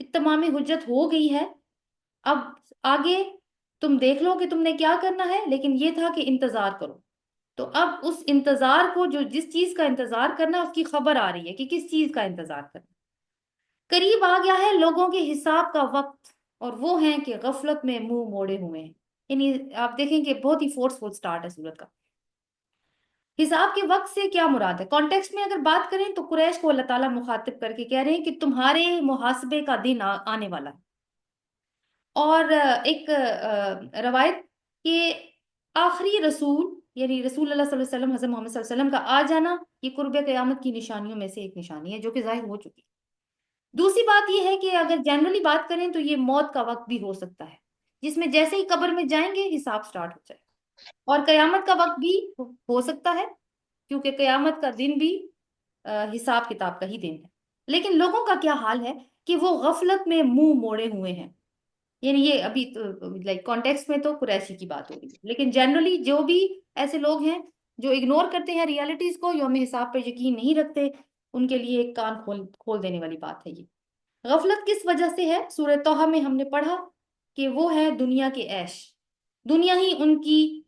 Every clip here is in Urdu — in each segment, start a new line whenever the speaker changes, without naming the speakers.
اتمام حجت ہو گئی ہے، اب آگے تم دیکھ لو کہ تم نے کیا کرنا ہے، لیکن یہ تھا کہ انتظار کرو۔ تو اب اس انتظار کو، جو جس چیز کا انتظار کرنا، اس کی خبر آ رہی ہے کہ کس چیز کا انتظار کرنا۔ قریب آ گیا ہے لوگوں کے حساب کا وقت، اور وہ ہیں کہ غفلت میں منہ موڑے ہوئے ہیں۔ یعنی آپ دیکھیں کہ بہت ہی فورسفل سٹارٹ ہے سورت کا۔ حساب کے وقت سے کیا مراد ہے؟ کانٹیکسٹ میں اگر بات کریں تو قریش کو اللہ تعالیٰ مخاطب کر کے کہہ رہے ہیں کہ تمہارے محاسبے کا دن آنے والا ہے۔ اور ایک روایت کہ آخری رسول، یعنی رسول اللہ صلی اللہ علیہ وسلم، حضرت محمد صلی اللہ علیہ وسلم کا آ جانا، یہ قرب قیامت کی نشانیوں میں سے ایک نشانی ہے، جو کہ ظاہر ہو چکی ہے۔ دوسری بات یہ ہے کہ اگر جنرلی بات کریں تو یہ موت کا وقت بھی ہو سکتا ہے، جس میں جیسے ہی قبر میں جائیں گے حساب سٹارٹ ہو جائے۔ اور قیامت کا وقت بھی ہو سکتا ہے، کیونکہ قیامت کا دن بھی حساب کتاب کا ہی دن ہے۔ لیکن لوگوں کا کیا حال ہے کہ وہ غفلت میں منہ موڑے ہوئے ہیں۔ یعنی یہ ابھی لائک کانٹیکسٹ میں تو قریشی کی بات ہو رہی ہے، لیکن جنرلی جو بھی ایسے لوگ ہیں جو اگنور کرتے ہیں ریالٹیز کو، یوم حساب پر یقین نہیں رکھتے، ان کے لیے ایک کان کھول دینے والی بات ہے یہ۔ غفلت کس وجہ سے ہے؟ سورہ طہ میں ہم نے پڑھا کہ وہ ہے دنیا کے عیش، دنیا ہی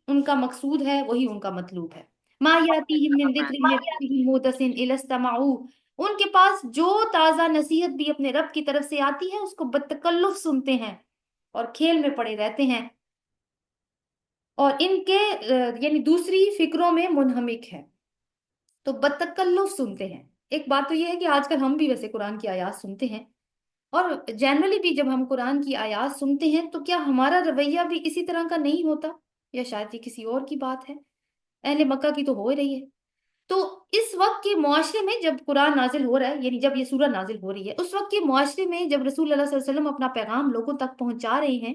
ان کا مقصود ہے، وہی ان کا مطلوب ہے۔ ما یاتیہم من ذکر من ربہم محدث الا استمعوہ، ان کے پاس جو تازہ نصیحت بھی اپنے رب کی طرف سے آتی ہے اس کو بدتکلف سنتے ہیں اور کھیل میں پڑے رہتے ہیں، اور ان کے یعنی دوسری فکروں میں منہمک ہے، تو بدتکلف سنتے ہیں۔ ایک بات تو یہ ہے کہ آج کل ہم بھی ویسے قرآن کی آیات سنتے ہیں، اور جنرلی بھی جب ہم قرآن کی آیات سنتے ہیں تو کیا ہمارا رویہ بھی اسی طرح کا نہیں ہوتا؟ یا شاید یہ کسی اور کی بات ہے، اہل مکہ کی تو ہو ہی رہی ہے۔ تو اس وقت کے معاشرے میں جب قرآن نازل ہو رہا ہے، یعنی جب یہ سورہ نازل ہو رہی ہے، اس وقت کے معاشرے میں جب رسول اللہ صلی اللہ علیہ وسلم اپنا پیغام لوگوں تک پہنچا رہے ہیں،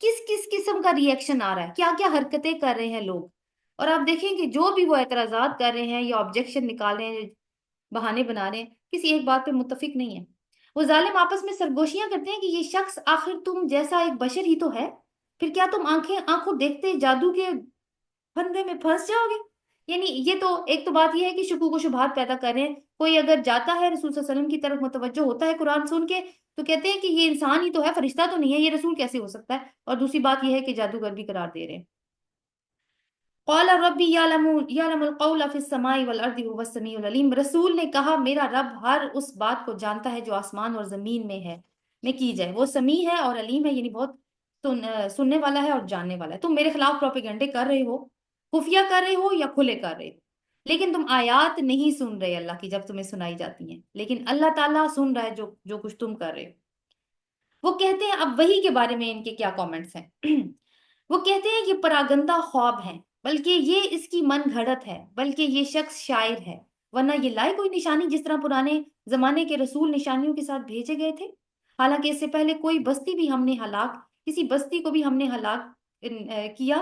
کس کس قسم کا ری ایکشن آ رہا ہے، کیا کیا حرکتیں کر رہے ہیں لوگ۔ اور آپ دیکھیں کہ جو بھی وہ اعتراضات کر رہے ہیں یا آبجیکشن نکال رہے ہیں، بہانے بنا رہے ہیں، کسی ایک بات پہ متفق نہیں ہے۔ وہ ظالم آپس میں سرگوشیاں کرتے ہیں کہ یہ شخص آخر تم جیسا ایک بشر ہی تو ہے، پھر کیا تم آنکھوں دیکھتے جادو کے پھندے میں پھنس جاؤ گے؟ یعنی یہ تو ایک تو بات یہ ہے کہ شکوک و شبہات پیدا کر رہے ہیں۔ کوئی اگر جاتا ہے رسول صلی اللہ علیہ وسلم کی طرف متوجہ ہوتا ہے قرآن سن کے، تو کہتے ہیں کہ یہ انسان ہی تو ہے، فرشتہ تو نہیں ہے، یہ رسول کیسے ہو سکتا ہے؟ اور دوسری بات یہ ہے کہ جادوگر بھی قرار دے رہے ہیں۔ قال ربی یعلم القول فی السماء والارض وهو السمیع العلیم، رسول نے کہا میرا رب ہر اس بات کو جانتا ہے جو آسمان اور زمین میں ہے، میں کی جائے، وہ سمیع ہے اور علیم ہے، یعنی بہت سننے والا ہے اور جاننے والا ہے۔ تم میرے خلاف پروپیگنڈے کر رہے ہو، خفیہ کر رہے ہو یا کھلے کر رہے ہو، لیکن تم آیات نہیں سن رہے اللہ کی جب تمہیں سنائی جاتی ہیں، لیکن اللہ تعالیٰ سن رہا ہے جو کچھ تم کر رہے ہو۔ وہ کہتے ہیں، اب وہی کے بارے میں ان کے کیا کامنٹس ہیں۔ وہ کہتے ہیں یہ پراگندہ خواب ہیں، بلکہ یہ اس کی من گھڑت ہے، بلکہ یہ شخص شاعر ہے، ورنہ یہ لائے کوئی نشانی جس طرح پرانے زمانے کے رسول نشانیوں کے ساتھ بھیجے گئے تھے۔ حالانکہ اس سے پہلے کوئی بستی بھی ہم نے ہلاک، کسی بستی کو بھی ہم نے ہلاک کیا،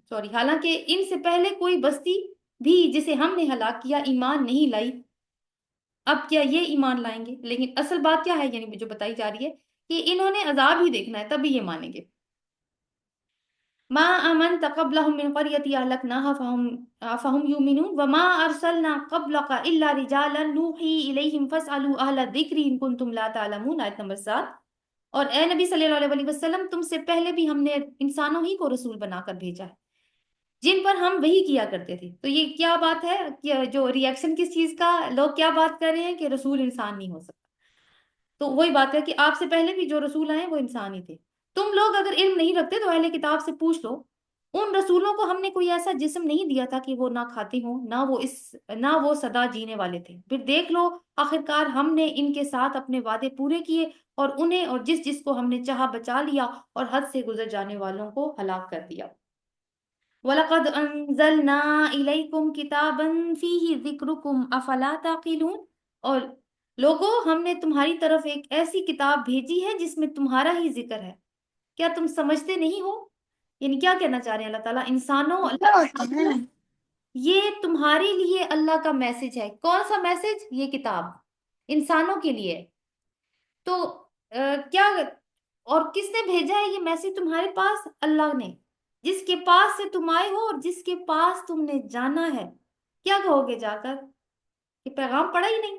سوری، حالانکہ ان سے پہلے کوئی بستی بھی جسے ہم نے ہلاک کیا ایمان نہیں لائی، اب کیا یہ ایمان لائیں گے؟ لیکن اصل بات کیا ہے، یعنی جو بتائی جا رہی ہے کہ انہوں نے عذاب ہی دیکھنا ہے تبھی یہ مانیں گے۔ ما آمنت قبلهم من قرية أهلكناها فهم يؤمنون وما أرسلنا قبلك إلا رجالا نوحي إليهم فاسألوا أهل الذكر إن كنتم لا تعلمون، آیت نمبر 7۔ اور اے نبی صلی اللہ علیہ وسلم، تم سے پہلے بھی ہم نے انسانوں ہی کو رسول بنا کر بھیجا ہے جن پر ہم وہی کیا کرتے تھے۔ تو یہ کیا بات ہے کہ جو ری ایکشن کس چیز کا، لوگ کیا بات کر رہے ہیں کہ رسول انسان نہیں ہو سکتا۔ تو وہی بات ہے کہ آپ سے پہلے بھی جو رسول آئے وہ انسان ہی تھے۔ تم لوگ اگر علم نہیں رکھتے تو اہل کتاب سے پوچھ لو، ان رسولوں کو ہم نے کوئی ایسا جسم نہیں دیا تھا کہ وہ نہ کھاتے ہوں نہ وہ سدا جینے والے تھے، پھر دیکھ لو آخرکار ہم نے ان کے ساتھ اپنے وعدے پورے کیے، اور انہیں اور جس کو ہم نے چاہا بچا لیا، اور حد سے گزر جانے والوں کو ہلاک کر دیا۔ وَلَقَدْ أَنزَلْنَا إِلَيْكُمْ كِتَابًا فِيهِ ذِكْرُكُمْ أَفَلَا تَعْقِلُونَ، اور لوگوں ہم نے تمہاری طرف ایک ایسی کتاب بھیجی ہے جس میں تمہارا ہی ذکر ہے، کیا تم سمجھتے نہیں ہو؟ یعنی کیا کہنا چاہ رہے ہیں اللہ تعالیٰ؟ انسانوں، یہ تمہارے لیے اللہ کا میسج ہے۔ کون سا میسج؟ یہ کتاب انسانوں کے لیے۔ تو کیا اور کس نے بھیجا ہے یہ میسج تمہارے پاس؟ اللہ نے، جس کے پاس سے تم آئے ہو اور جس کے پاس تم نے جانا ہے۔ کیا کہو گے جا کر کہ پیغام پڑا ہی نہیں؟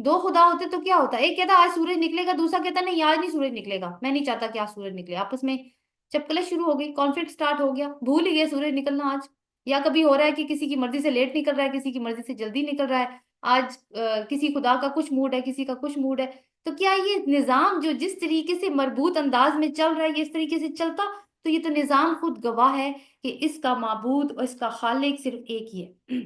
دو خدا ہوتے تو کیا ہوتا؟ ایک کہتا آج سورج نکلے گا، دوسرا کہتا نہیں آج نہیں سورج نکلے گا، میں نہیں چاہتا کہ آج سورج نکلے، آپس میں چپکلے شروع ہو گئی، کانفلکٹ سٹارٹ ہو گیا، بھول ہی گئے سورج نکلنا آج۔ یا کبھی ہو رہا ہے کہ کسی کی مرضی سے لیٹ نکل رہا ہے، کسی کی مرضی سے جلدی نکل رہا ہے، آج کسی خدا کا کچھ موڈ ہے، کسی کا کچھ موڈ ہے۔ تو کیا یہ نظام جو جس طریقے سے مربوط انداز میں چل رہا ہے یہ اس طریقے سے چلتا؟ تو یہ تو نظام خود گواہ ہے کہ اس کا معبود اور اس کا خالق صرف ایک ہی ہے۔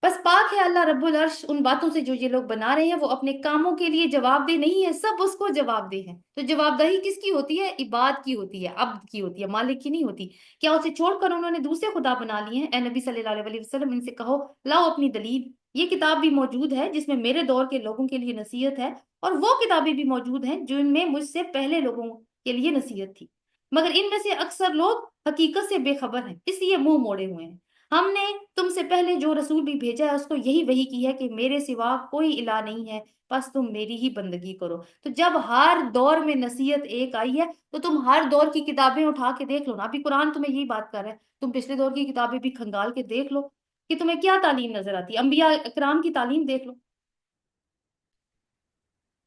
بس پاک ہے اللہ رب العرش ان باتوں سے جو یہ لوگ بنا رہے ہیں، وہ اپنے کاموں کے لیے جواب دہ نہیں ہے، سب اس کو جواب دہ ہیں۔ تو جواب دہی کس کی ہوتی ہے؟ عباد کی ہوتی ہے، عبد کی ہوتی ہے، مالک کی نہیں ہوتی۔ کیا اسے چھوڑ کر انہوں نے دوسرے خدا بنا لیے ہیں؟ اے نبی صلی اللہ علیہ وسلم ان سے کہو لاؤ اپنی دلیل، یہ کتاب بھی موجود ہے جس میں میرے دور کے لوگوں کے لیے نصیحت ہے، اور وہ کتابیں بھی موجود ہیں جن میں مجھ سے پہلے لوگوں کے لیے نصیحت تھی، مگر ان میں سے اکثر لوگ حقیقت سے بے خبر ہیں، اس لیے منہ موڑے ہوئے ہیں۔ ہم نے تم سے پہلے جو رسول بھی بھیجا ہے اس کو یہی وحی کی ہے کہ میرے سوا کوئی الہ نہیں ہے، بس تم میری ہی بندگی کرو۔ تو جب ہر دور میں نصیحت ایک آئی ہے تو تم ہر دور کی کتابیں اٹھا کے دیکھ لو نا، ابھی قرآن تمہیں یہی بات کر رہا ہے، تم پچھلے دور کی کتابیں بھی کھنگال کے دیکھ لو کہ تمہیں کیا تعلیم نظر آتی ہے، انبیاء اکرام کی تعلیم دیکھ لو۔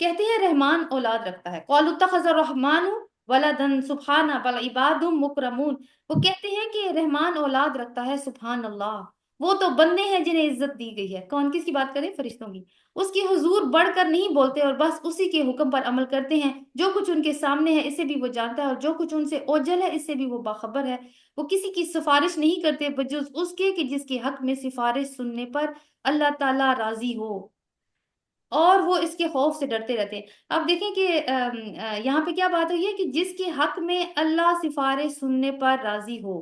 کہتے ہیں رحمان اولاد رکھتا ہے، قالوا اتخذ الرحمن ولدن سبحانہ بل عباد مکرمون، وہ کہتے ہیں کہ رحمان اولاد رکھتا ہے، سبحان اللہ، وہ تو بندے ہیں جنہیں عزت دی گئی ہے۔ کون کس کی بات کریں؟ فرشتوں کی۔ اس کی حضور بڑھ کر نہیں بولتے اور بس اسی کے حکم پر عمل کرتے ہیں، جو کچھ ان کے سامنے ہے اسے بھی وہ جانتا ہے اور جو کچھ ان سے اوجل ہے اس سے بھی وہ باخبر ہے۔ وہ کسی کی سفارش نہیں کرتے بجز اس کے کہ جس کے حق میں سفارش سننے پر اللہ تعالی راضی ہو، اور وہ اس کے خوف سے ڈرتے رہتے ہیں۔ اب دیکھیں کہ یہاں پہ کیا بات ہوئی ہے کہ جس کے حق میں اللہ سفارش سننے پر راضی ہو،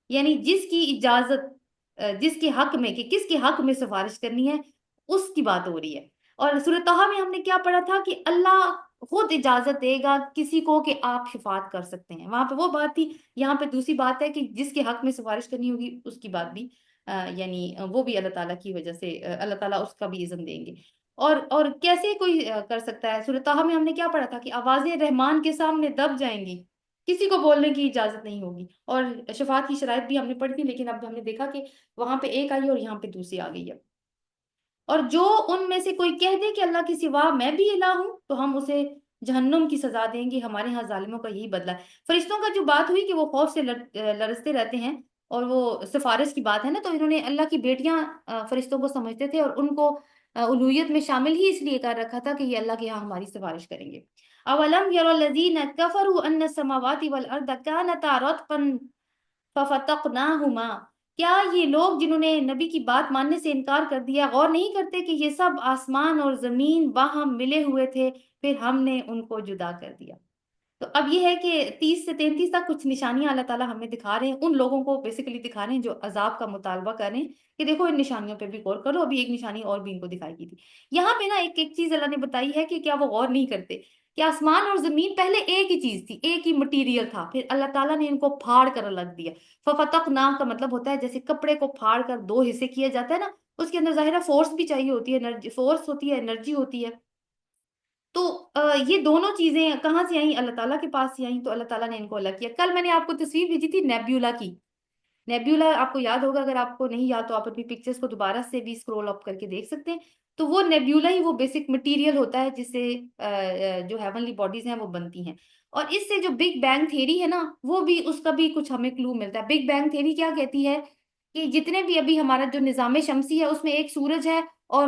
یعنی جس کی اجازت جس کے حق میں، کہ کس کے حق میں سفارش کرنی ہے، اس کی بات ہو رہی ہے۔ اور سورۃ طہ میں ہم نے کیا پڑھا تھا کہ اللہ خود اجازت دے گا کسی کو کہ آپ شفاعت کر سکتے ہیں، وہاں پہ وہ بات تھی۔ یہاں پہ دوسری بات ہے کہ جس کے حق میں سفارش کرنی ہوگی اس کی بات بھی یعنی وہ بھی اللہ تعالیٰ کی وجہ سے اللہ تعالیٰ اس کا بھی اذن دیں گے۔ اور کیسے کوئی کر سکتا ہے؟ سورۃ طہ میں ہم نے کیا پڑھا تھا کہ آوازیں رحمان کے سامنے دب جائیں گی، کسی کو بولنے کی اجازت نہیں ہوگی۔ اور شفاعت کی شرائط بھی ہم نے پڑھی تھی، لیکن اب ہم نے دیکھا کہ وہاں پہ ایک آئی اور یہاں پہ دوسری آ گئی ہے۔ اور جو ان میں سے کوئی کہہ دے کہ اللہ کے سوا میں بھی الہ ہوں تو ہم اسے جہنم کی سزا دیں گے، ہمارے ہاں ظالموں کا یہی بدلہ ہے۔ فرشتوں کا جو بات ہوئی کہ وہ خوف سے لرزتے رہتے ہیں، اور وہ سفارش کی بات ہے نا، تو انہوں نے اللہ کی بیٹیاں فرشتوں کو سمجھتے تھے اور ان کو الوہیت میں شامل ہی اس لیے کر رکھا تھا کہ یہ اللہ کے یہاں ہماری سفارش کریں گے۔ اولم یر الذین کفروا ان السماوات والارض کانتا رتقا ففتقناہما، کیا یہ لوگ جنہوں نے نبی کی بات ماننے سے انکار کر دیا غور نہیں کرتے کہ یہ سب آسمان اور زمین باہم ملے ہوئے تھے، پھر ہم نے ان کو جدا کر دیا۔ تو اب یہ ہے کہ 30 سے 33 تک کچھ نشانیاں اللہ تعالیٰ ہمیں دکھا رہے ہیں، ان لوگوں کو بیسیکلی دکھا رہے ہیں جو عذاب کا مطالبہ کر رہے ہیں کہ دیکھو ان نشانیوں پہ بھی غور کرو۔ ابھی ایک نشانی اور بھی ان کو دکھائی گئی تھی یہاں پہ نا، ایک ایک چیز اللہ نے بتائی ہے کہ کیا وہ غور نہیں کرتے کہ آسمان اور زمین پہلے ایک ہی چیز تھی، ایک ہی مٹیریل تھا، پھر اللہ تعالیٰ نے ان کو پھاڑ کر الگ دیا۔ ففتقنا کا مطلب ہوتا ہے جیسے کپڑے کو پھاڑ کر دو حصے کیا جاتا ہے نا، اس کے اندر ظاہرہ فورس بھی چاہیے ہوتی ہے، انرجی فورس ہوتی ہے، انرجی ہوتی ہے۔ تو یہ دونوں چیزیں کہاں سے آئیں؟ اللہ تعالیٰ کے پاس سے آئیں، تو اللہ تعالیٰ نے ان کو الگ کیا۔ کل میں نے آپ کو تصویر بھیجی تھی نیبیولا کی، نیبیولا آپ کو یاد ہوگا، اگر آپ کو نہیں یاد تو آپ اپنی پکچرز کو دوبارہ سے بھی اسکرول اپ کر کے دیکھ سکتے ہیں۔ تو وہ نیبیولا ہی وہ بیسک مٹیریل ہوتا ہے جس سے جو ہیونلی باڈیز ہیں وہ بنتی ہیں۔ اور اس سے جو بگ بینگ تھیری ہے نا، وہ بھی اس کا بھی کچھ ہمیں کلو ملتا ہے۔ بگ بینگ تھیری کیا کہتی ہے کہ جتنے بھی ابھی ہمارا جو نظام شمسی ہے اس میں ایک سورج ہے اور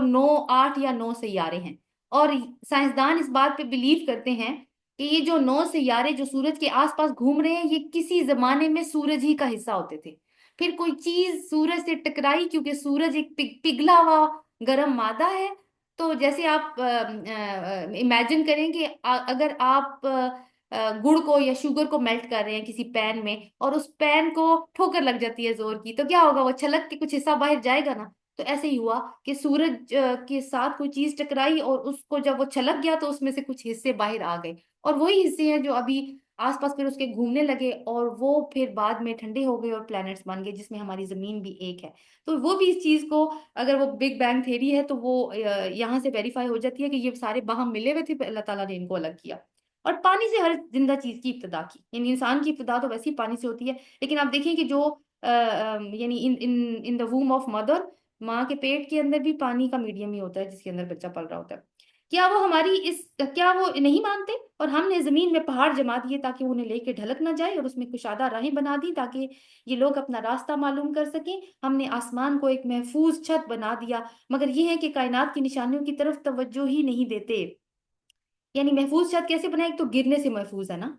8 یا 9 سیارے ہیں، اور سائنسدان اس بات پہ بلیو کرتے ہیں کہ یہ جو 9 سیارے جو سورج کے آس پاس گھوم رہے ہیں یہ کسی زمانے میں سورج ہی کا حصہ ہوتے تھے، پھر کوئی چیز سورج سے ٹکرائی، کیونکہ سورج ایک پگھلا ہوا گرم مادہ ہے۔ تو جیسے آپ امیجن کریں کہ اگر آپ گڑ کو یا شوگر کو میلٹ کر رہے ہیں کسی پین میں، اور اس پین کو ٹھوکر لگ جاتی ہے زور کی، تو کیا ہوگا؟ وہ چھلک کے کچھ حصہ باہر جائے گا نا۔ تو ایسے ہی ہوا کہ سورج کے ساتھ کوئی چیز ٹکرائی اور اس کو جب وہ چھلک گیا تو اس میں سے کچھ حصے باہر آ گئے، اور وہی حصے ہیں جو ابھی آس پاس پھر اس کے گھومنے لگے، اور وہ پھر بعد میں ٹھنڈے ہو گئے اور پلانٹس بن گئے جس میں ہماری زمین بھی ایک ہے۔ تو وہ بھی اس چیز کو، اگر وہ بگ بینگ تھیری ہے تو وہ یہاں سے ویریفائی ہو جاتی ہے کہ یہ سارے باہم ملے ہوئے تھے، اللہ تعالیٰ نے ان کو الگ کیا۔ اور پانی سے ہر زندہ چیز کی ابتدا کی، یعنی انسان کی ابتدا تو ویسے ہی پانی سے ہوتی ہے، لیکن آپ دیکھیں کہ جو یعنی ان دا ووم آف مدر، ماں کے پیٹ کے اندر بھی پانی کا میڈیم ہی ہوتا ہے جس کے اندر بچہ پل رہا ہوتا ہے. کیا وہ نہیں مانتے؟ اور ہم نے زمین میں پہاڑ جما دیے تاکہ وہ انہیں لے کے ڈھلک نہ جائے، اور اس میں کشادہ راہیں بنا دی تاکہ یہ لوگ اپنا راستہ معلوم کر سکیں. ہم نے آسمان کو ایک محفوظ چھت بنا دیا، مگر یہ ہے کہ کائنات کی نشانیوں کی طرف توجہ ہی نہیں دیتے. یعنی محفوظ چھت کیسے بنائے؟ ایک تو گرنے سے محفوظ ہے نا.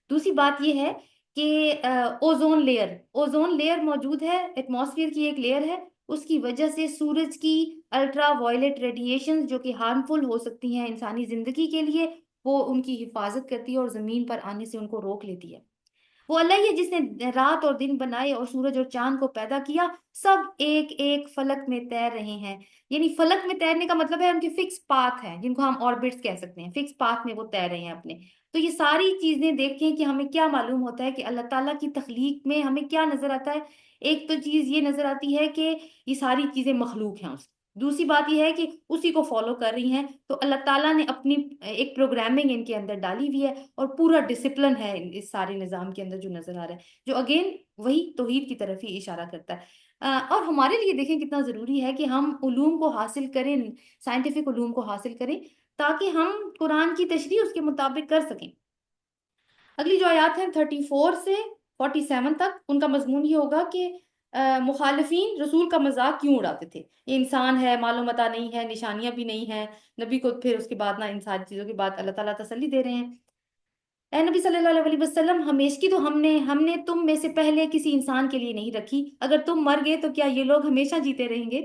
دوسری بات یہ ہے کہ اوزون لیئر موجود ہے، ایٹماسفیئر کی ایک لیئر ہے. اس کی وجہ سے سورج کی الٹرا وائلٹ ریڈیشن جو کہ ہارمفل ہو سکتی ہیں انسانی زندگی کے لیے، وہ ان کی حفاظت کرتی ہے اور زمین پر آنے سے ان کو روک لیتی ہے. وہ اللہ ہی ہے جس نے رات اور دن بنائے اور سورج اور چاند کو پیدا کیا. سب ایک ایک فلک میں تیر رہے ہیں. یعنی فلک میں تیرنے کا مطلب ہے ان کے فکس پاتھ ہیں، جن کو ہم آربٹس کہہ سکتے ہیں. فکس پاتھ میں وہ تیر رہے ہیں اپنے. تو یہ ساری چیزیں دیکھیں کہ ہمیں کیا معلوم ہوتا ہے کہ اللہ تعالیٰ کی تخلیق میں ہمیں کیا نظر آتا ہے. ایک تو چیز یہ نظر آتی ہے کہ یہ ساری چیزیں مخلوق ہیں اس کی. دوسری بات یہ ہے کہ اسی کو فالو کر رہی ہیں. تو اللہ تعالیٰ نے اپنی ایک پروگرامنگ ان کے اندر ڈالی ہوئی ہے، اور پورا ڈسپلن ہے اس سارے نظام کے اندر جو نظر آ رہا ہے، جو اگین وہی توحید کی طرف ہی اشارہ کرتا ہے. اور ہمارے لیے دیکھیں کتنا ضروری ہے کہ ہم علوم کو حاصل کریں، سائنٹیفک علوم کو حاصل کریں، تاکہ ہم قرآن کی تشریح اس کے مطابق کر سکیں. اگلی جو آیات ہیں 34 سے 47 تک، ان کا مضمون یہ ہوگا کہ مخالفین رسول کا مذاق کیوں اڑاتے تھے. یہ انسان ہے، معلوم متا نہیں ہے، نشانیاں بھی نہیں ہیں نبی کو. پھر اس کے بعد ان ساری چیزوں کے بعد اللہ تعالیٰ تسلی دے رہے ہیں. اے نبی صلی اللہ علیہ وسلم، ہمیشگی تو ہم نے تم میں سے پہلے کسی انسان کے لیے نہیں رکھی. اگر تم مر گئے تو کیا یہ لوگ ہمیشہ جیتے رہیں گے؟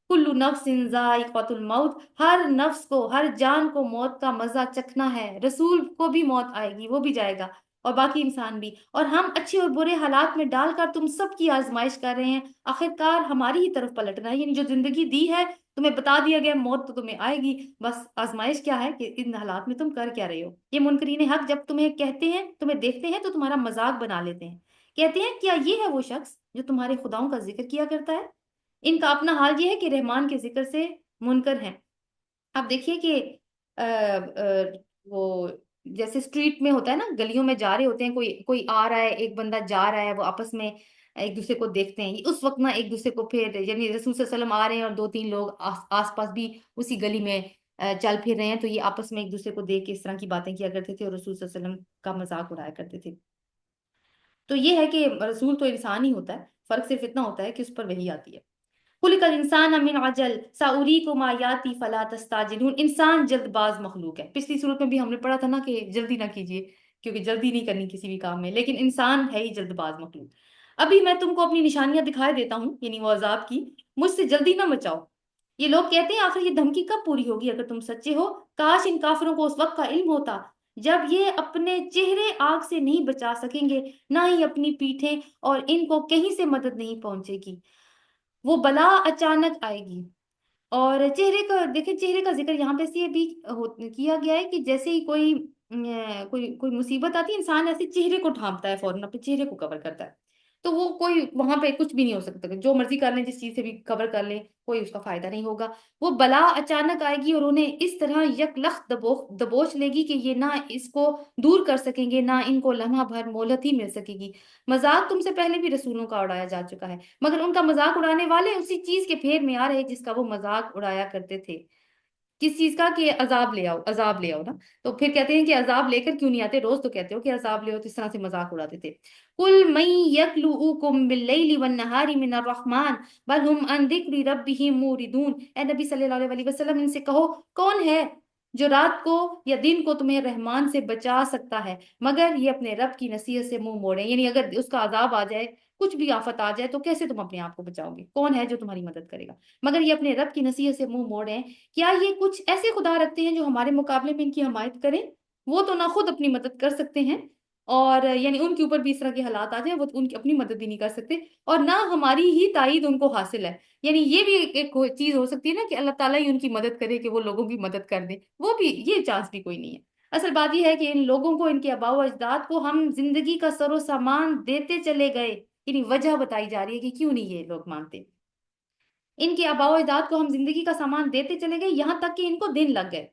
کلو نفس ذائقۃ الموت، ہر نفس کو، ہر جان کو موت کا مزہ چکھنا ہے. رسول کو بھی موت آئے گی، وہ بھی جائے گا، اور باقی انسان بھی. اور ہم اچھے اور برے حالات میں ڈال کر تم سب کی آزمائش کر رہے ہیں. آخرکار ہماری ہی طرف پلٹنا ہے. یعنی جو زندگی دی ہے تمہیں بتا دیا گیا موت تو تمہیں آئے گی، بس آزمائش کیا ہے کہ ان حالات میں تم کر کیا رہے ہو. یہ منکرین حق جب تمہیں کہتے ہیں، تمہیں دیکھتے ہیں تو تمہارا مذاق بنا لیتے ہیں. کہتے ہیں کیا یہ ہے وہ شخص جو تمہارے خداؤں کا ذکر کیا کرتا ہے؟ ان کا اپنا حال یہ ہے کہ رحمان کے ذکر سے منکر ہیں. اب دیکھیے کہ وہ جیسے اسٹریٹ میں ہوتا ہے نا، گلیوں میں جا رہے ہوتے ہیں، کوئی کوئی آ رہا ہے، ایک بندہ جا رہا ہے، وہ آپس میں ایک دوسرے کو دیکھتے ہیں. اس وقت نا ایک دوسرے کو پھر، یعنی رسول صلی اللہ علیہ وسلم آ رہے ہیں اور دو تین لوگ آس پاس بھی اسی گلی میں چل پھر رہے ہیں، تو یہ آپس میں ایک دوسرے کو دیکھ کے اس طرح کی باتیں کیا کرتے تھے اور رسول صلی اللہ علیہ وسلم کا مذاق اڑایا کرتے تھے. تو یہ ہے کہ رسول تو انسان ہی ہوتا ہے، فرق صرف اتنا ہوتا ہے کہ اس پر وحی آتی ہے. خلق الانسان من عجل ساریکم آیاتی فلا تستعجلون. انسان جلد باز مخلوق ہے. پچھلی صورت میں بھی ہم نے پڑھا تھا نا کہ جلدی نہ کیجیے، کیونکہ جلدی نہیں کرنی کسی بھی کام میں، لیکن انسان ہے ہی جلد باز مخلوق. ابھی میں تم کو اپنی نشانیاں دکھائے دیتا ہوں، یعنی وہ عذاب کی، مجھ سے جلدی نہ مچاؤ. یہ لوگ کہتے ہیں آخر یہ دھمکی کب پوری ہوگی اگر تم سچے ہو؟ کاش ان کافروں کو اس وقت کا علم ہوتا جب یہ اپنے چہرے آگ سے نہیں بچا سکیں گے، نہ ہی اپنی پیٹھیں، اور ان کو کہیں سے مدد نہیں پہنچے گی. وہ بلا اچانک آئے گی. اور چہرے کا دیکھیں، چہرے کا ذکر یہاں پہ سے بھی کیا گیا ہے کہ جیسے ہی کوئی مصیبت آتی ہے، انسان ایسے چہرے کو ڈھانپتا ہے، فوراً اپنے چہرے کو کور کرتا ہے. تو وہ کوئی وہاں پہ کچھ بھی نہیں ہو سکتا، جو مرضی کر لیں، جس چیز سے بھی کور کر لیں، کوئی اس کا فائدہ نہیں ہوگا. وہ بلا اچانک آئے گی اور انہیں اس طرح یک لخت دبوچ لے گی کہ یہ نہ اس کو دور کر سکیں گے، نہ ان کو لمحہ بھر مہلت ہی مل سکے گی. مذاق تم سے پہلے بھی رسولوں کا اڑایا جا چکا ہے، مگر ان کا مذاق اڑانے والے اسی چیز کے پھیر میں آ رہے جس کا وہ مذاق اڑایا کرتے تھے. کس چیز کا؟ کہ عذاب لے آؤ، عذاب لے آؤ نا. تو پھر کہتے ہیں کہ عذاب لے کر کیوں نہیں آتے؟ روز تو کہتے ہو کہ عذاب لے آؤ، تو اس طرح سے مذاق اڑاتے تھے. قل من یکلؤکم باللیل والنہار من الرحمن بل ہم عن ذکر ربہم موردون. اے نبی صلی اللہ علیہ وسلم، ان سے کہو کون ہے جو رات کو یا دن کو تمہیں رحمان سے بچا سکتا ہے مگر یہ اپنے رب کی نصیحت سے منہ موڑیں. یعنی اگر اس کا عذاب آ جائے، کچھ بھی آفت آ جائے، تو کیسے تم اپنے آپ کو بچاؤ گے؟ کون ہے جو تمہاری مدد کرے گا مگر یہ اپنے رب کی نصیحت سے منہ موڑیں؟ کیا یہ کچھ ایسے خدا رکھتے ہیں جو ہمارے مقابلے میں ان کی حمایت کریں؟ وہ تو نہ خود اپنی مدد کر سکتے ہیں، اور یعنی ان کے اوپر بھی اس طرح کے حالات آ جائیں، وہ ان کی اپنی مدد بھی نہیں کر سکتے، اور نہ ہماری ہی تائید ان کو حاصل ہے. یعنی یہ بھی ایک چیز ہو سکتی ہے نا کہ اللہ تعالیٰ ہی ان کی مدد کرے کہ وہ لوگوں کی مدد کر دیں، وہ بھی یہ چانس بھی کوئی نہیں ہے. اصل بات یہ ہے کہ ان لوگوں کو، ان کے آباء و اجداد کو ہم زندگی کا سر و سامان دیتے چلے گئے. یعنی وجہ بتائی جا رہی ہے کہ کیوں نہیں یہ لوگ مانتے. ان کے آباء و اجداد کو ہم زندگی کا سامان دیتے چلے گئے یہاں تک کہ ان کو دن لگ گئے،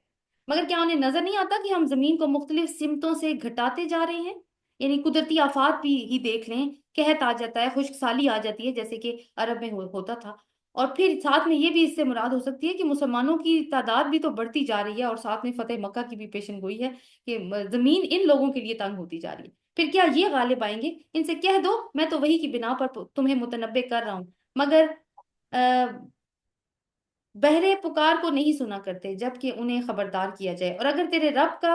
مگر کیا انہیں نظر نہیں آتا کہ ہم زمین کو مختلف سمتوں سے گھٹاتے جا رہے ہیں؟ یعنی قدرتی آفات بھی ہی دیکھ لیں، قحط آ جاتا ہے، خشک سالی آ جاتی ہے جیسے کہ عرب میں ہوتا تھا، اور پھر ساتھ میں یہ بھی اس سے مراد ہو سکتی ہے کہ مسلمانوں کی تعداد بھی تو بڑھتی جا رہی ہے، اور ساتھ میں فتح مکہ کی بھی پیشن گوئی ہے کہ زمین ان لوگوں کے لیے تنگ ہوتی جا رہی ہے، پھر کیا یہ غالب آئیں گے؟ ان سے کہہ دو میں تو وہی کی بنا پر تمہیں متنبع کر رہا ہوں، مگر بہرے پکار کو نہیں سنا کرتے جب کہ انہیں خبردار کیا جائے، اور اگر تیرے رب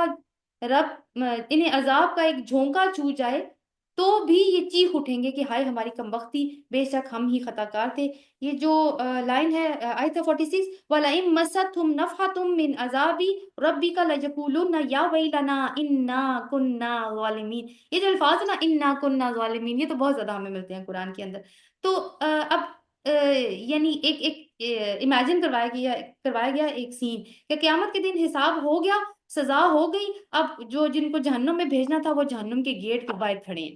انہیں عذاب کا ایک جھونکا چھو جائے تو بھی یہ چیخ اٹھیں گے کہ ہائے ہماری کمبختی، بے شک ہم ہی خطا کار تھے۔ یہ جو لائن ہے آیت 46، وَلَئِن مَسَّتْهُمْ نَفْحَةٌ مِّنْ عَذَابِ رَبِّكَ لَيَقُولُنَّ يَا وَيْلَنَا إِنَّا كُنَّا ظَالِمِينَ۔ یہ جو الفاظ ہے نا اِنَّا كُنَّا ظَالِمِينَ، یہ تو بہت زیادہ ہمیں ملتے ہیں قرآن کے اندر۔ تو اب یعنی ایک امیجن کروایا گیا ایک سین کہ قیامت کے دن حساب ہو گیا، سزا ہو گئی، اب جو جن کو جہنم میں بھیجنا تھا وہ جہنم کے گیٹ کے باہر کھڑے ہیں،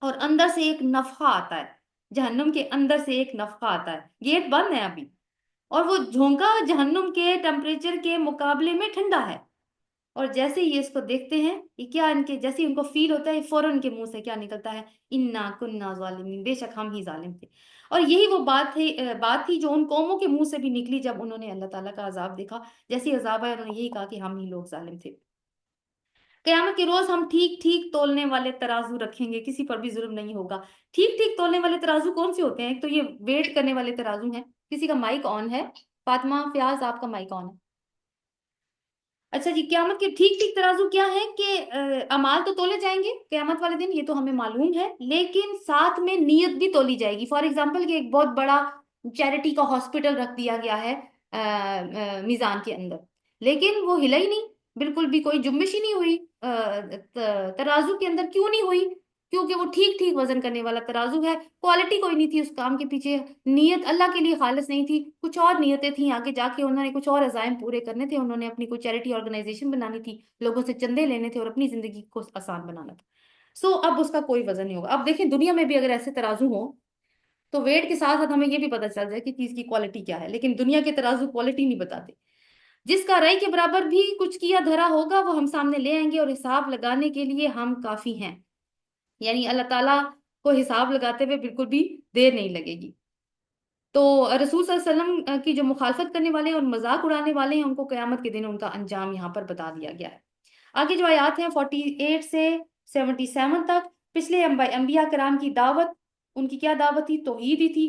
اور اندر سے ایک نفخہ آتا ہے، جہنم کے اندر سے ایک نفخہ آتا ہے، گیٹ بند ہے ابھی، اور وہ جھونکا جہنم کے ٹمپریچر کے مقابلے میں ٹھنڈا ہے، اور جیسے ہی یہ اس کو دیکھتے ہیں، یہ کیا ان کے جیسے ان کو فیل ہوتا ہے، فوراً ان کے منہ سے کیا نکلتا ہے؟ انا کننا ظالمین، بے شک ہم ہی ظالم تھے۔ اور یہی وہ بات تھی جو ان قوموں کے منہ سے بھی نکلی جب انہوں نے اللہ تعالیٰ کا عذاب دیکھا، جیسے عذاب آیا انہوں نے یہی کہا کہ ہم ہی لوگ ظالم تھے۔ قیامت کے روز ہم ٹھیک ٹھیک تولنے والے ترازو رکھیں گے، کسی پر بھی ظلم نہیں ہوگا۔ ٹھیک ٹھیک تولنے والے ترازو کون سے ہوتے ہیں؟ ایک تو یہ ویٹ کرنے والے ترازو ہیں۔ کسی کا مائک آن ہے؟ فاطمہ فیاض آپ کا مائک آن ہے؟ اچھا جی، قیامت کے ٹھیک ٹھیک ترازو کیا ہے کہ اعمال تو تولے جائیں گے قیامت والے دن، یہ تو ہمیں معلوم ہے، لیکن ساتھ میں نیت بھی تولی جائے گی۔ فار ایگزامپل کہ ایک بہت بڑا چیریٹی کا ہاسپٹل رکھ دیا گیا ہے میزان کے اندر، لیکن وہ ہلا ہی نہیں، بالکل بھی کوئی جنبش ہی نہیں ہوئی ترازو کے اندر۔ کیوں نہیں ہوئی؟ کیونکہ وہ ٹھیک ٹھیک وزن کرنے والا ترازو ہے، کوالٹی کوئی نہیں تھی اس کام کے پیچھے، نیت اللہ کے لیے خالص نہیں تھی، کچھ اور نیتیں تھیں، آگے جا کے انہوں نے کچھ اور عزائم پورے کرنے تھے، انہوں نے اپنی کوئی چیریٹی آرگنائزیشن بنانی تھی، لوگوں سے چندے لینے تھے اور اپنی زندگی کو آسان بنانا تھا۔ اب اس کا کوئی وزن نہیں ہوگا۔ اب دیکھیں دنیا میں بھی اگر ایسے ترازو ہوں تو ویٹ کے ساتھ ساتھ ہمیں یہ بھی پتہ چل جائے کہ چیز کی کوالٹی کیا ہے، لیکن دنیا کے ترازو کوالٹی نہیں بتاتے۔ جس کا رئی کے برابر بھی کچھ کیا دھرا ہوگا وہ ہم سامنے لے آئیں گے، اور حساب لگانے کے لیے ہم کافی ہیں، یعنی اللہ تعالیٰ کو حساب لگاتے ہوئے بالکل بھی دیر نہیں لگے گی۔ تو رسول صلی اللہ علیہ وسلم کی جو مخالفت کرنے والے اور مذاق اڑانے والے ہیں ان کو قیامت کے دن ان کا انجام یہاں پر بتا دیا گیا ہے۔ آگے جو آیات ہیں 48 سے 77 تک، پچھلے انبیاء کرام کی دعوت، ان کی کیا دعوت تھی؟ توحید ہی تھی۔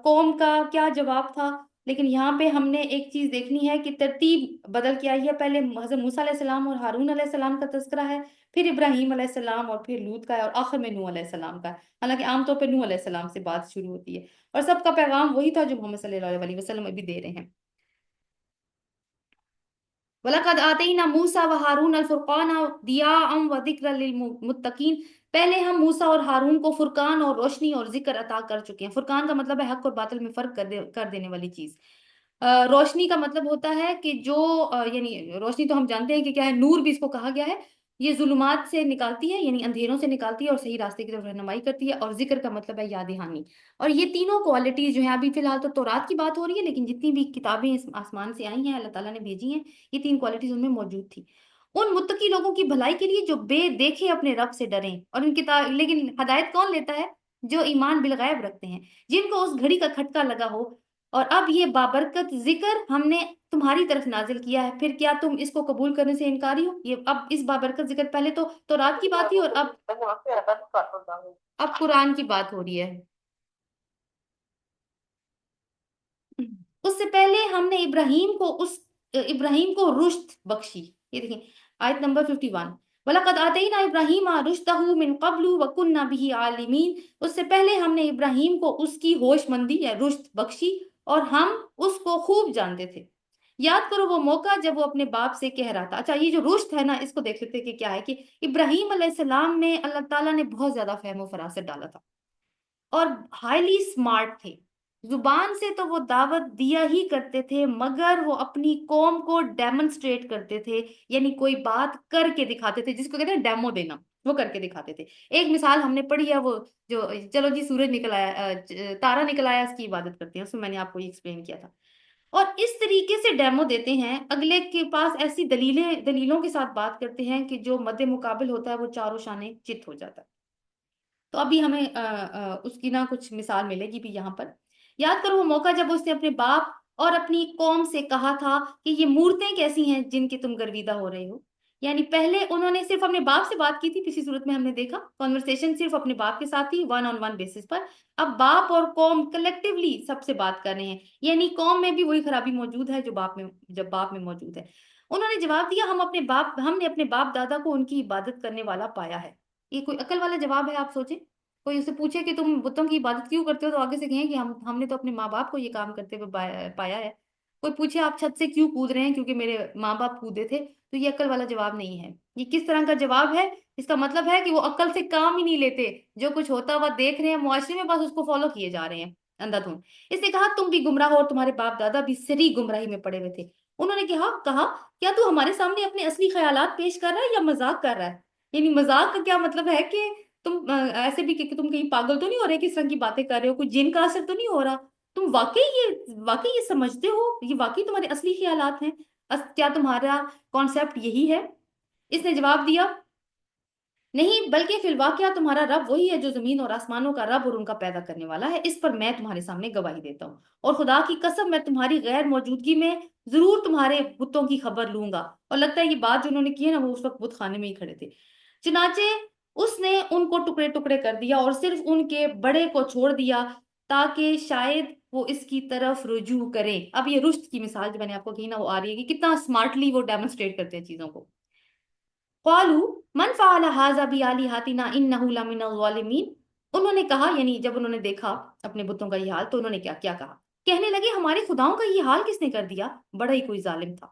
قوم کا کیا جواب تھا؟ لیکن یہاں پہ ہم نے ایک چیز دیکھنی ہے کہ ترتیب بدل کے آئی ہے، پہلے حضرت موسیٰ علیہ السلام اور ہارون علیہ السلام کا تذکرہ ہے، پھر ابراہیم علیہ السلام، اور پھر لوط کا ہے، اور آخر میں نوح علیہ السلام کا ہے۔ حالانکہ عام طور پہ نوح علیہ السلام سے بات شروع ہوتی ہے، اور سب کا پیغام وہی تھا جو محمد صلی اللہ علیہ وسلم ابھی دے رہے ہیں۔ وَلَقَدْ آتَيْنَا مُوسَىٰ وَهَارُونَ الْفُرْقَانَ ضِيَاءً وَذِكْرًا لِلْمُتَّقِينَ۔ پہلے ہم موسیٰ اور ہارون کو فرقان اور روشنی اور ذکر عطا کر چکے ہیں۔ فرقان کا مطلب ہے حق اور باطل میں فرق کر دینے والی چیز۔ روشنی کا مطلب ہوتا ہے کہ جو یعنی روشنی تو ہم جانتے ہیں کہ کیا ہے، نور بھی اس کو کہا گیا ہے، یہ ظلمات سے نکالتی ہے، یعنی اندھیروں سے نکالتی ہے اور صحیح راستے کی طرف رہنمائی کرتی ہے، اور ذکر کا مطلب ہے یاد دہانی۔ اور یہ تینوں کوالٹیز جو ہیں، ابھی فی الحال تو تورات کی بات ہو رہی ہے، لیکن جتنی بھی کتابیں اس آسمان سے آئی ہیں اللہ تعالیٰ نے بھیجی ہیں، یہ تین کوالٹیز ان میں موجود تھی۔ ان متقی لوگوں کی بھلائی کے لیے جو بے دیکھے اپنے رب سے ڈریں، اور ان کتاب، لیکن ہدایت کون لیتا ہے؟ جو ایمان بالغیب رکھتے ہیں، جن کو اس گھڑی کا کھٹکا لگا ہو، اور اب یہ بابرکت ذکر ہم نے تمہاری طرف نازل کیا ہے، پھر کیا تم اس کو قبول کرنے سے انکاری ہو؟ یہ اب اس بابرکت ذکر، پہلے تو تورات کی بات تھی، اور اب قرآن کی بات ہو رہی ہے۔ اس سے پہلے ہم نے ابراہیم کو رشد بخشی۔ یہ دیکھیں آیت نمبر 51، وَلَقَدْ آتَيْنَا إِبْرَاهِيمَ رُشْدَهُ مِن قَبْلُ وَكُنَّا بِهِ عَالِمِينَ۔ اس سے پہلے ہم نے ابراہیم کو اس کی ہوش مندی یا رشد بخشی، اور ہم اس کو خوب جانتے تھے۔ یاد کرو وہ موقع جب وہ اپنے باپ سے کہہ رہا تھا۔ اچھا یہ جو رشد ہے نا، اس کو دیکھ لیتے کہ کیا ہے، کہ ابراہیم علیہ السلام میں اللہ تعالیٰ نے بہت زیادہ فہم و فراست ڈالا تھا، اور ہائیلی اسمارٹ تھے۔ زبان سے تو وہ دعوت دیا ہی کرتے تھے، مگر وہ اپنی قوم کو ڈیمونسٹریٹ کرتے تھے، یعنی کوئی بات کر کے دکھاتے تھے، جس کو کہتے ہیں ڈیمو دینا، وہ کر کے دکھاتے تھے۔ ایک مثال ہم نے پڑھی ہے، وہ جو چلو جی سورج نکل آیا، تارا نکل آیا، اس کی عبادت کرتے ہیں، اس میں میں نے آپ کو یہ ایکسپلین کیا تھا۔ اور اس طریقے سے ڈیمو دیتے ہیں، اگلے کے پاس ایسی دلیلوں کے ساتھ بات کرتے ہیں کہ جو مد مقابل ہوتا ہے وہ چاروں شانے چت ہو جاتا ہے۔ تو ابھی ہمیں اس کی نہ کچھ مثال ملے گی بھی یہاں پر۔ یاد کرو وہ موقع جب اس نے اپنے باپ اور اپنی قوم سے کہا تھا کہ یہ مورتیں کیسی ہیں جن کی تم گرویدہ ہو رہے ہو. یعنی پہلے انہوں نے صرف اپنے باپ سے بات کی تھی، پچھلی صورت میں ہم نے دیکھا کانورسیشن صرف اپنے باپ کے ساتھ تھی، ون آن ون بیسس پر. اب باپ اور قوم کلیکٹیولی سب سے بات کر رہے ہیں، یعنی قوم میں بھی وہی خرابی موجود ہے جو باپ میں موجود ہے. انہوں نے جواب دیا، ہم نے اپنے باپ دادا کو ان کی عبادت کرنے والا پایا ہے. یہ کوئی عقل والا جواب ہے؟ آپ سوچیں، کوئی اسے پوچھے کہ تم بتوں کی عبادت کیوں کرتے ہو تو آگے سے کہیں کہ ہم نے تو اپنے ماں باپ کو یہ کام کرتے ہوئے پایا ہے. کوئی پوچھے آپ چھت سے کیوں کود رہے ہیں؟ کیونکہ میرے ماں باپ کودے تھے. تو یہ عقل والا جواب نہیں ہے. یہ کس طرح کا جواب ہے؟ اس کا مطلب ہے کہ وہ عقل سے کام ہی نہیں لیتے، جو کچھ ہوتا ہوا دیکھ رہے ہیں معاشرے میں بس اس کو فالو کیے جا رہے ہیں اندھا دھند. اس نے کہا تم بھی گمراہ ہو اور تمہارے باپ دادا بھی سری گمراہی میں پڑے ہوئے تھے. انہوں نے کہا کیا تو ہمارے سامنے اپنے اصلی خیالات پیش کر رہا ہے یا مذاق کر رہا ہے؟ یعنی مذاق کا کیا مطلب ہے کہ تم ایسے بھی کہ تم کہیں پاگل تو نہیں ہو رہے، کس طرح کی باتیں کر رہے ہو، کوئی جن کا اثر تو نہیں ہو رہا؟ تم واقعی یہ سمجھتے ہو؟ یہ واقعی تمہارے اصلی خیالات ہیں؟ کیا تمہارا کانسیپٹ یہی ہے؟ اس نے جواب دیا نہیں، بلکہ فی الواقعہ تمہارا رب وہی ہے جو زمین اور آسمانوں کا رب اور ان کا پیدا کرنے والا ہے. اس پر میں تمہارے سامنے گواہی دیتا ہوں، اور خدا کی قسم میں تمہاری غیر موجودگی میں ضرور تمہارے بتوں کی خبر لوں گا. اور لگتا ہے یہ بات جو انہوں نے کی ہے نا، وہ اس وقت بت خانے میں ہی کھڑے تھے. چنانچہ اس نے ان کو ٹکڑے ٹکڑے کر دیا اور صرف ان کے بڑے کو چھوڑ دیا تاکہ شاید وہ اس کی طرف رجوع کریں. اب یہ رشد کی مثال جو میں نے آپ کو کہی نا، وہ آ رہی ہے کہ کتنا اسمارٹلی وہ ڈیمونسٹریٹ کرتے ہیں چیزوں کو. قالوا من فعل هذا بآلهتنا انه لمن الظالمین. انہوں نے کہا، یعنی جب انہوں نے دیکھا اپنے بتوں کا یہ حال تو انہوں نے کیا کیا کہا؟ کہنے لگے ہمارے خداؤں کا یہ حال کس نے کر دیا؟ بڑا ہی کوئی ظالم تھا.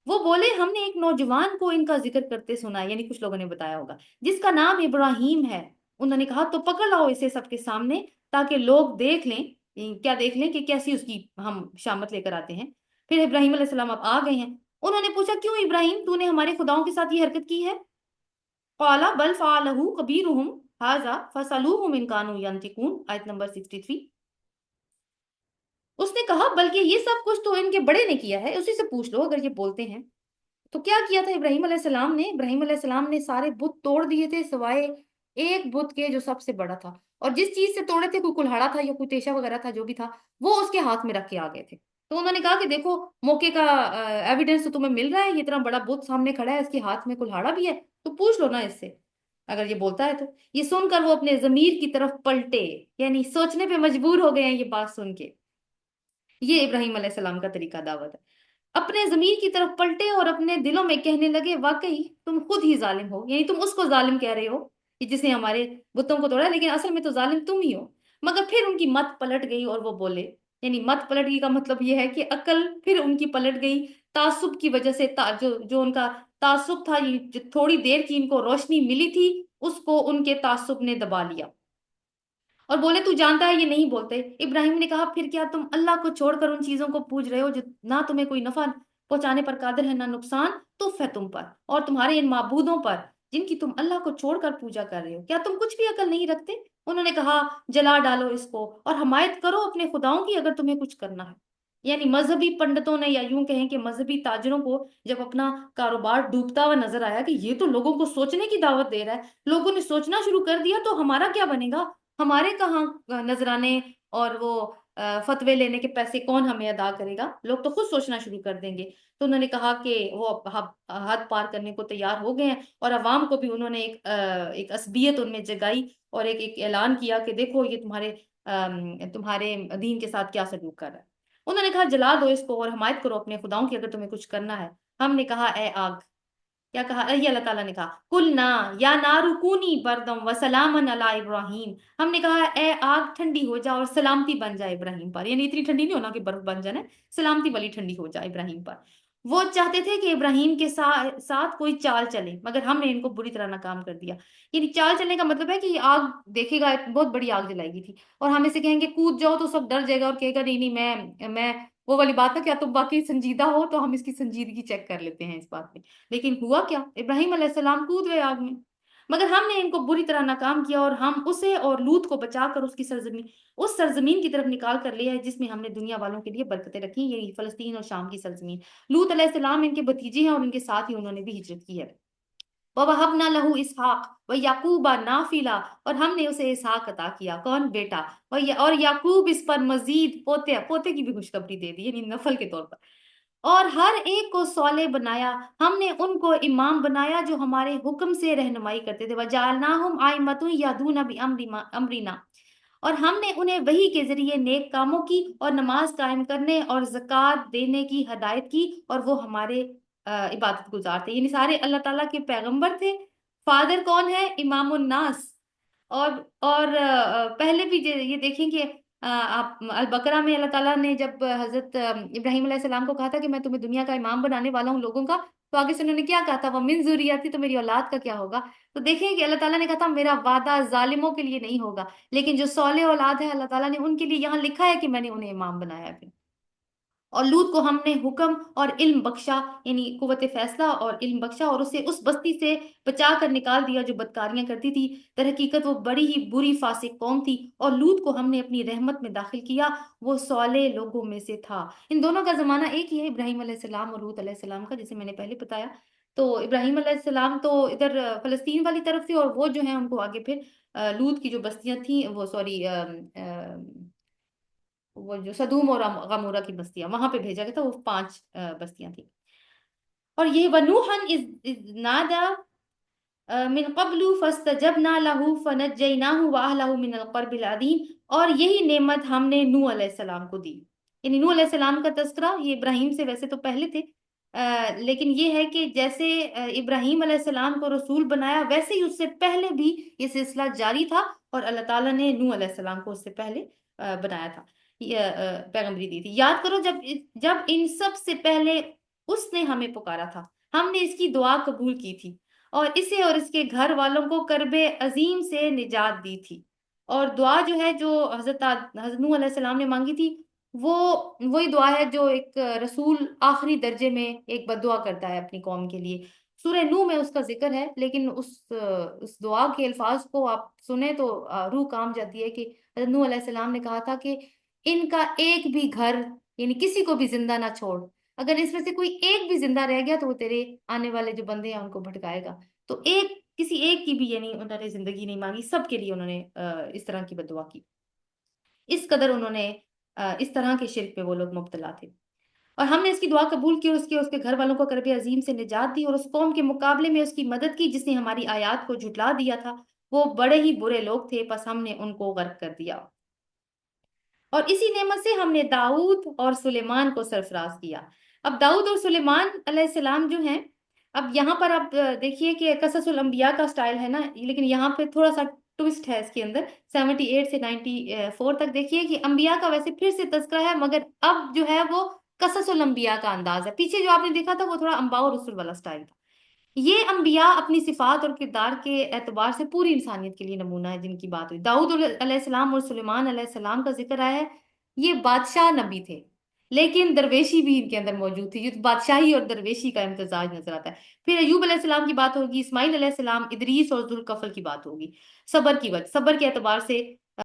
وہ بولے ہم نے ایک نوجوان کو ان کا ذکر کرتے سنا، یعنی کچھ لوگوں نے بتایا ہوگا، جس کا نام ابراہیم ہے. انہوں نے کہا تو پکڑ لاؤ اسے سب کے سامنے تاکہ لوگ دیکھ لیں. کیا دیکھ لیں؟ کہ کیسی اس کی ہم شامت لے کر آتے ہیں. پھر ابراہیم علیہ السلام اب آ گئے ہیں. انہوں نے پوچھا کیوں ابراہیم تو نے ہمارے خداؤں کے ساتھ یہ حرکت کی ہے؟ قال بل فعلہ کبیرہم ھذا فسألوہم ان کانوا ینطقون، آیت نمبر 63. اس نے کہا بلکہ یہ سب کچھ تو ان کے بڑے نے کیا ہے، اسی سے پوچھ لو اگر یہ بولتے ہیں. تو کیا کیا تھا ابراہیم علیہ السلام نے؟ ابراہیم علیہ السلام نے سارے بت توڑ دیے تھے سوائے ایک بت کے جو سب سے بڑا تھا، اور جس چیز سے توڑے تھے، کوئی کلہاڑا تھا یا کوئی تیشا وغیرہ تھا جو بھی تھا، وہ اس کے ہاتھ میں رکھ کے آ گئے تھے. تو انہوں نے کہا کہ دیکھو موقع کا ایویڈنس تو تمہیں مل رہا ہے، یہ اتنا بڑا بت سامنے کھڑا ہے، اس کے ہاتھ میں کلہاڑا بھی ہے، تو پوچھ لو نا اس سے اگر یہ بولتا ہے تو. یہ سن کر وہ اپنے ضمیر کی طرف پلٹے، یعنی سوچنے پہ مجبور ہو گئے ہیں یہ بات سن کے. یہ ابراہیم علیہ السلام کا طریقہ دعوت ہے. اپنے ضمیر کی طرف پلٹے اور اپنے دلوں میں کہنے لگے واقعی تم خود ہی ظالم ہو. یعنی تم اس کو ظالم کہہ رہے ہو کہ جس نے ہمارے بتوں کو توڑا، لیکن اصل میں تو ظالم تم ہی ہو. مگر پھر ان کی مت پلٹ گئی اور وہ بولے، یعنی مت پلٹ گئی کا مطلب یہ ہے کہ عقل پھر ان کی پلٹ گئی تعصب کی وجہ سے. جو ان کا تعصب تھا، یہ جو تھوڑی دیر کی ان کو روشنی ملی تھی، اس کو ان کے تعصب نے دبا لیا اور بولے تو جانتا ہے یہ نہیں بولتے. ابراہیم نے کہا پھر کیا تم اللہ کو چھوڑ کر ان چیزوں کو پوج رہے ہو جو نہ تمہیں کوئی نفع پہنچانے پر قادر ہے نہ نقصان؟ تف ہے تم پر اور تمہارے ان معبودوں پر جن کی تم اللہ کو چھوڑ کر پوجا کر رہے ہو. کیا تم کچھ بھی عقل نہیں رکھتے؟ انہوں نے کہا جلا ڈالو اس کو اور حمایت کرو اپنے خداؤں کی اگر تمہیں کچھ کرنا ہے. یعنی مذہبی پنڈتوں نے، یا یوں کہیں کہ مذہبی تاجروں کو جب اپنا کاروبار ڈوبتا ہوا نظر آیا کہ یہ تو لوگوں کو سوچنے کی دعوت دے رہا ہے، لوگوں نے سوچنا شروع کر دیا، تو ہمارا کیا بنے گا؟ ہمارے کہاں نذرانے اور وہ فتوے لینے کے پیسے کون ہمیں ادا کرے گا؟ لوگ تو خود سوچنا شروع کر دیں گے. تو انہوں نے کہا کہ وہ حد پار کرنے کو تیار ہو گئے ہیں، اور عوام کو بھی انہوں نے ایک عصبیت ان میں جگائی اور ایک اعلان کیا کہ دیکھو یہ تمہارے دین کے ساتھ کیا سلوک کر رہا ہے. انہوں نے کہا جلا دو اس کو اور حمایت کرو اپنے خداؤں کی اگر تمہیں کچھ کرنا ہے. ہم نے کہا اے آگ، کیا کہا؟ یہ اللہ تعالیٰ نے کہا قلنا یا نار کونی بردم وسلاما علی ابراہیم. ہم نے کہا اے آگ ٹھنڈی ہو جا اور سلامتی بن جائے ابراہیم پر. یعنی اتنی ٹھنڈی نہیں ہونا کہ برف بن جائے، سلامتی والی ٹھنڈی ہو جائے ابراہیم پر. وہ چاہتے تھے کہ ابراہیم کے ساتھ کوئی چال چلے، مگر ہم نے ان کو بری طرح ناکام کر دیا. یعنی چال چلنے کا مطلب ہے کہ یہ آگ دیکھے گا، بہت بڑی آگ جلائے گی تھی، اور ہم اسے کہیں گے کود جاؤ تو سب ڈر جائے گا اور کہے گا نہیں نہیں میں وہ والی بات ہے، کیا تم واقعی سنجیدہ ہو؟ تو ہم اس کی سنجیدگی چیک کر لیتے ہیں اس بات میں. لیکن ہوا کیا؟ ابراہیم علیہ السلام کود گئے آگ میں، مگر ہم نے ان کو بری طرح ناکام کیا اور ہم اسے اور لوط کو بچا کر اس سرزمین کی طرف نکال کر لیا ہے جس میں ہم نے دنیا والوں کے لیے برکتیں رکھی، یہی فلسطین اور شام کی سرزمین. لوط علیہ السلام ان کے بھتیجے ہیں اور ان کے ساتھ ہی انہوں نے بھی ہجرت کی ہے. وَوَهَبْنَا لَهُ إِسْحَاقَ وَيَعْقُوبَ نَافِلَةً، اور ہم نے اسے اسحاق عطا کیا، کون؟ بیٹا، اور یعقوب اس پر مزید پوتے، پوتے کی بھی خوشخبری دے دی، یعنی نفل کے طور پر، اور ہر ایک کو صالح بنایا، ہم نے ان کو امام بنایا جو ہمارے حکم سے رہنمائی کرتے تھے، وَجَعَلْنَاهُمْ أَئِمَّةً يَهْدُونَ بِأَمْرِنَا، اور ہم نے انہیں وحی کے ذریعے نیک کاموں کی اور نماز قائم کرنے اور زکوٰۃ دینے کی ہدایت کی، اور وہ ہمارے عبادت گزار تھے، یعنی سارے اللہ تعالیٰ کے پیغمبر تھے۔ فادر کون ہے؟ امام الناس۔ اور پہلے بھی یہ دیکھیں کہ آپ البقرہ میں اللہ تعالیٰ نے جب حضرت ابراہیم علیہ السلام کو کہا تھا کہ میں تمہیں دنیا کا امام بنانے والا ہوں لوگوں کا، تو آگے سے انہوں نے کیا کہا تھا؟ وہ من ذریتی، تو میری اولاد کا کیا ہوگا؟ تو دیکھیں کہ اللہ تعالیٰ نے کہا تھا میرا وعدہ ظالموں کے لیے نہیں ہوگا، لیکن جو صالح اولاد ہے اللہ تعالیٰ نے ان کے لیے یہاں لکھا ہے کہ میں نے انہیں امام بنایا ہے پھر۔ اور لوط کو ہم نے حکم اور علم بخشا، یعنی قوت فیصلہ اور علم بخشا، اور اسے اس بستی سے بچا کر نکال دیا جو بدکاریاں کرتی تھی، در حقیقت وہ بڑی ہی بری فاسق قوم تھی، اور لوط کو ہم نے اپنی رحمت میں داخل کیا، وہ صالح لوگوں میں سے تھا۔ ان دونوں کا زمانہ ایک ہی ہے، ابراہیم علیہ السلام اور لوط علیہ السلام کا، جسے میں نے پہلے بتایا۔ تو ابراہیم علیہ السلام تو ادھر فلسطین والی طرف تھے، اور وہ جو ہیں ان کو آگے پھر لوط کی جو بستیاں تھیں، وہ سوری وہ جو سدوم اور غمورہ کی بستیاں، وہاں پہ بھیجا گیا تھا، وہ 5 بستیاں تھیں۔ اور یہ وَنُوحًا إِذْ نَادَىٰ مِن قَبْلُ فَاسْتَجَبْنَا لَهُ فَنَجَّيْنَاهُ وَأَهْلَهُ مِنَ الْكَرْبِ الْعَظِيمِ، اور یہی نعمت ہم نے نوح علیہ السلام کو دی، یعنی نوح علیہ السلام کا تذکرہ یہ ابراہیم سے ویسے تو پہلے تھے، لیکن یہ ہے کہ جیسے ابراہیم علیہ السلام کو رسول بنایا، ویسے ہی اس سے پہلے بھی یہ سلسلہ جاری تھا، اور اللہ تعالیٰ نے نوح علیہ السلام کو اس سے پہلے بنایا تھا، پیغمبری دی تھی۔ یاد کرو جب ان سب سے پہلے اس نے ہمیں پکارا تھا، ہم نے اس کی دعا قبول کی تھی، اور اسے اور اس کے گھر والوں کو کرب عظیم سے نجات دی تھی، اور دعا جو ہے جو حضرت نوح علیہ السلام نے مانگی تھی، وہ وہی دعا ہے جو ایک رسول آخری درجے میں ایک بد دعا کرتا ہے اپنی قوم کے لیے۔ سورہ نوح میں اس کا ذکر ہے، لیکن اس دعا کے الفاظ کو آپ سنیں تو روح کام جاتی ہے، کہ حضرت نوح علیہ السلام نے کہا تھا کہ ان کا ایک بھی گھر، یعنی کسی کو بھی زندہ نہ چھوڑ، اگر اس میں سے کوئی ایک بھی زندہ رہ گیا تو وہ تیرے آنے والے جو بندے ہیں ان کو بھٹکائے گا۔ تو کسی ایک کی بھی یعنی انہوں نے زندگی نہیں مانگی، سب کے لیے انہوں نے اس طرح کی بد دعا کی، اس قدر انہوں نے اس طرح کے شرک پہ وہ لوگ مبتلا تھے۔ اور ہم نے اس کی دعا قبول کی اور اس کے گھر والوں کو کرب عظیم سے نجات دی، اور اس قوم کے مقابلے میں اس کی مدد کی جس نے ہماری آیات کو جھٹلا دیا تھا، وہ بڑے ہی برے لوگ تھے، پس ہم نے ان کو غرق کر دیا۔ اور اسی نعمت سے ہم نے داؤد اور سلیمان کو سرفراز کیا۔ اب داؤد اور سلیمان علیہ السلام جو ہیں، اب یہاں پر آپ دیکھیے کہ قصص الانبیاء کا سٹائل ہے نا، لیکن یہاں پہ تھوڑا سا ٹوسٹ ہے اس کے اندر، 78 سے 94 تک دیکھیے کہ انبیاء کا ویسے پھر سے تذکرہ ہے، مگر اب جو ہے وہ قصص الانبیاء کا انداز ہے۔ پیچھے جو آپ نے دیکھا تھا وہ تھوڑا انباء و رسل والا سٹائل تھا۔ یہ انبیاء اپنی صفات اور کردار کے اعتبار سے پوری انسانیت کے لیے نمونہ ہے، جن کی بات ہوئی۔ داؤد علیہ السلام اور سلیمان علیہ السلام کا ذکر آیا ہے، یہ بادشاہ نبی تھے، لیکن درویشی بھی ان کے اندر موجود تھی، جو بادشاہی اور درویشی کا امتزاج نظر آتا ہے۔ پھر ایوب علیہ السلام کی بات ہوگی، اسماعیل علیہ السلام، ادریس اور ذوالکفل کی بات ہوگی۔ صبر کے اعتبار سے